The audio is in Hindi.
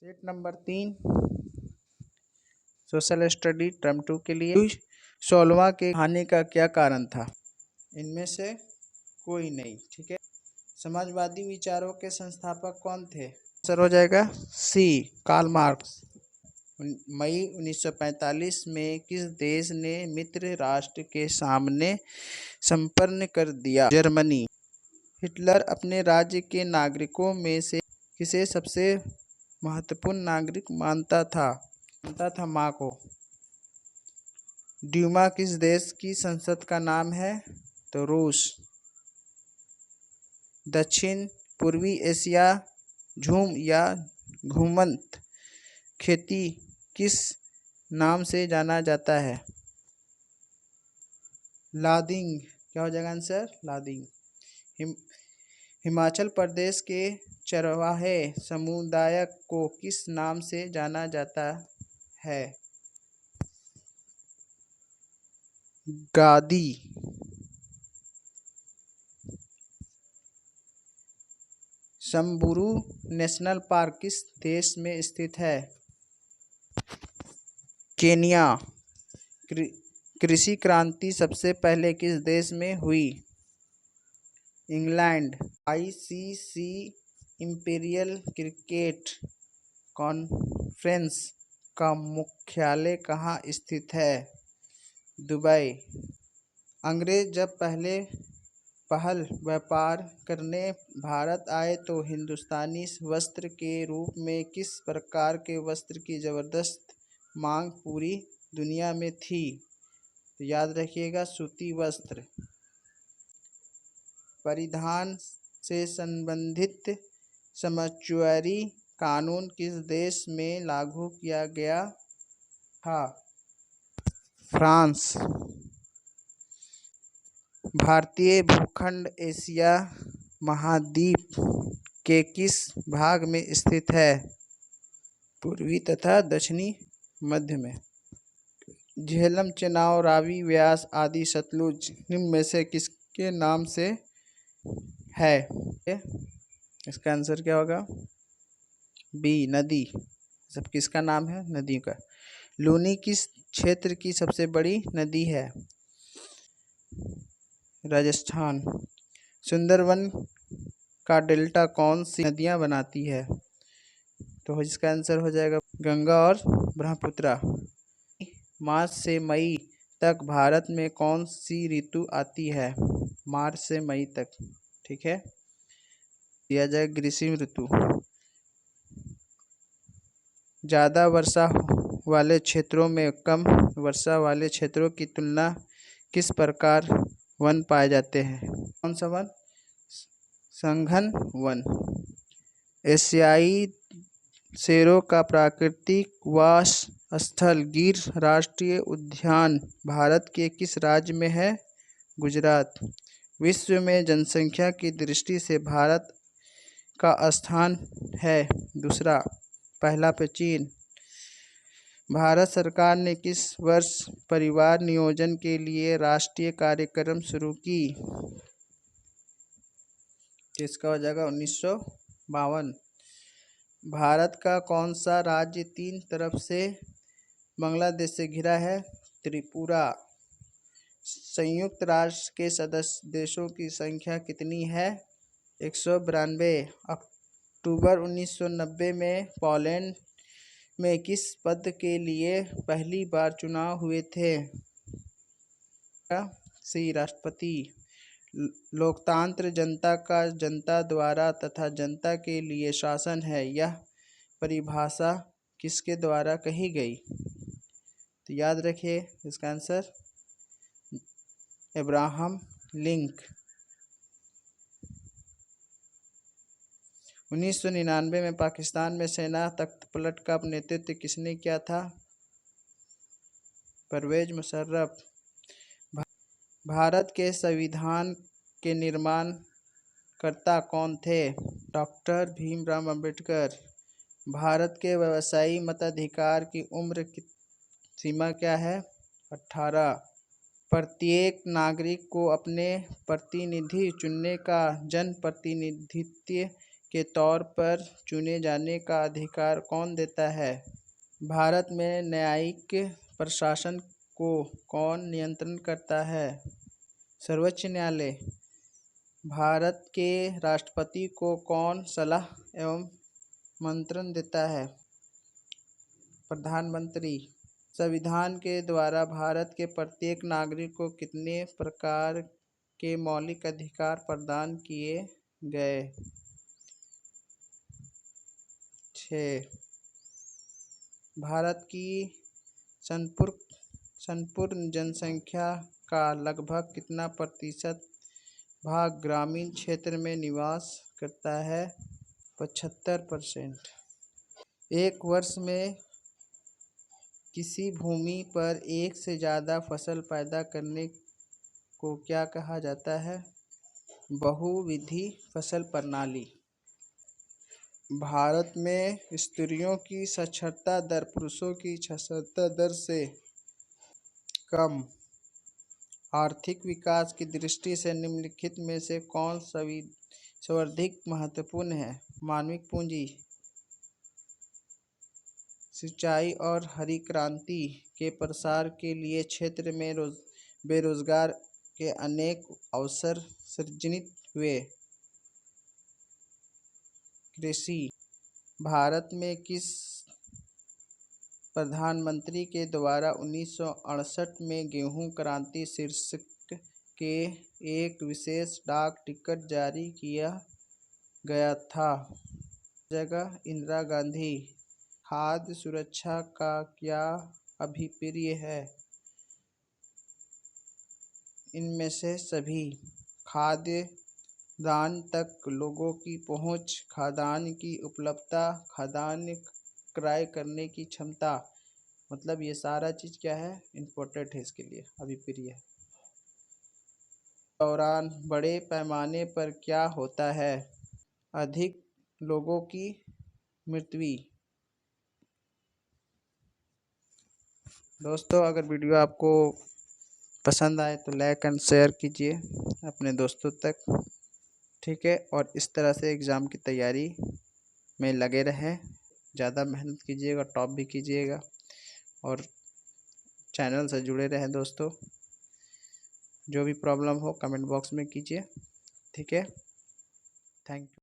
Set number 3 social study term 2 के लिए 16वां के हानि का क्या कारण था? इनमें से कोई नहीं। ठीक है। समाजवादी विचारों के संस्थापक कौन थे? आंसर हो जाएगा सी, कार्ल मार्क्स। मई 1945 में किस देश ने मित्र राष्ट्र के सामने समर्पण कर दिया? जर्मनी। हिटलर अपने राज्य के नागरिकों में से किसे सबसे महत्वपूर्ण नागरिक मानता था? माँ को। ड्यूमा किस देश की संसद का नाम है? तो रूस। दक्षिण पूर्वी एशिया झूम या घुमंत खेती किस नाम से जाना जाता है? लादिंग। क्या हो जाएगा आंसर? लादिंग। हिमाचल प्रदेश के चरवाहे समुदाय को किस नाम से जाना जाता है? गादी। संबुरू नेशनल पार्क किस देश में स्थित है? केन्या। कृषि क्रांति सबसे पहले किस देश में हुई? England. ICC imperial cricket conference का मुख्यालय कहाँ स्थित है? दुबई। अंग्रेज जब पहल व्यापार करने भारत आए तो हिंदुस्तानी वस्त्र के रूप में किस प्रकार के वस्त्र की जबरदस्त मांग पूरी दुनिया में थी? तो याद रखिएगा, सूती वस्त्र। परिधान से संबंधित समझौता कानून किस देश में लागू किया गया था? फ्रांस। भारतीय भूखंड एशिया महाद्वीप के किस भाग में स्थित है? पूर्वी तथा दक्षिणी मध्य में। झेलम, चेनाब, रावी, व्यास आदि सतलुज निम्न में से किसके नाम से है? इसका आंसर क्या होगा? बी, नदी। सब किसका नाम है? नदी का। लूनी किस क्षेत्र की सबसे बड़ी नदी है? राजस्थान। सुंदरवन का डेल्टा कौन सी नदियां बनाती है? तो इसका आंसर हो जाएगा गंगा और ब्रह्मपुत्र। मार्च से मई तक भारत में कौन सी ऋतु आती है? मार्च से मई तक। ठीक है। दिया जाए ग्रीष्म ऋतु। ज़्यादा वर्षा वाले क्षेत्रों में कम वर्षा वाले क्षेत्रों की तुलना किस प्रकार वन पाए जाते हैं? कौन सा वन? सघन वन। एशियाई शेरों का प्राकृतिक वास स्थल गिर राष्ट्रीय उद्यान भारत के किस राज्य में है? गुजरात। विश्व में जनसंख्या की दृष्टि से भारत का स्थान है दूसरा, पहला पे चीन। भारत सरकार ने किस वर्ष परिवार नियोजन के लिए राष्ट्रीय कार्यक्रम शुरू की? इसका हो जाएगा 1952। भारत का कौन सा राज्य तीन तरफ से बांग्लादेश से घिरा है? त्रिपुरा। संयुक्त राष्ट्र के सदस्य देशों की संख्या कितनी है? 192। अक्टूबर 1990 में पोलैंड में किस पद के लिए पहली बार चुनाव हुए थे? सी, राष्ट्रपति। लोकतंत्र जनता का जनता द्वारा तथा जनता के लिए शासन है, यह परिभाषा किसके द्वारा कही गई? तो याद रखिए इसका आंसर अब्राहम लिंकन। 1999 में पाकिस्तान में सेना तख्तपलट का नेतृत्व किसने किया था? परवेज मुशर्रफ। भारत के संविधान के निर्माणकर्ता कौन थे? डॉक्टर भीमराव अंबेडकर। भारत के व्यवसायी मताधिकार की उम्र की सीमा क्या है? 18। प्रत्येक नागरिक को अपने प्रतिनिधि चुनने का जनप्रतिनिधित्व के तौर पर चुने जाने का अधिकार कौन देता है? भारत में न्यायिक प्रशासन को कौन नियंत्रण करता है? सर्वोच्च न्यायालय। भारत के राष्ट्रपति को कौन सलाह एवं मंत्रण देता है? प्रधानमंत्री। संविधान के द्वारा भारत के प्रत्येक नागरिक को कितने प्रकार के मौलिक अधिकार प्रदान किए गए? 6। भारत की संपूर्ण जनसंख्या का लगभग कितना प्रतिशत भाग ग्रामीण क्षेत्र में निवास करता है? 75%। एक वर्ष में किसी भूमि पर एक से ज़्यादा फसल पैदा करने को क्या कहा जाता है? बहुविध फसल प्रणाली। भारत में स्त्रियों की साक्षरता दर पुरुषों की साक्षरता दर से कम। आर्थिक विकास की दृष्टि से निम्नलिखित में से कौन सर्वाधिक महत्वपूर्ण है? मानविक पूंजी, सिंचाई और हरी क्रांति के प्रसार के लिए क्षेत्र में बेरोजगार के अनेक अवसर सृजित हुए। कृषि। भारत में किस प्रधानमंत्री के द्वारा 1968 में गेहूं क्रांति शीर्षक के एक विशेष डाक टिकट जारी किया गया था? जगह इंदिरा गांधी। खाद्य सुरक्षा का क्या अभिप्राय है? इनमें से सभी। खाद्यान्न तक लोगों की पहुंच, खाद्यान्न की उपलब्धता, खाद्यान्न क्रय करने की क्षमता, मतलब ये सारा चीज़ क्या है? इम्पोर्टेंट है इसके लिए, अभिप्राय है। दौरान बड़े पैमाने पर क्या होता है? अधिक लोगों की मृत्यु। दोस्तों, अगर वीडियो आपको पसंद आए तो लाइक एंड शेयर कीजिए अपने दोस्तों तक, ठीक है। और इस तरह से एग्ज़ाम की तैयारी में लगे रहें, ज़्यादा मेहनत कीजिएगा, टॉप भी कीजिएगा और चैनल से जुड़े रहें दोस्तों। जो भी प्रॉब्लम हो कमेंट बॉक्स में कीजिए, ठीक है। Thank you.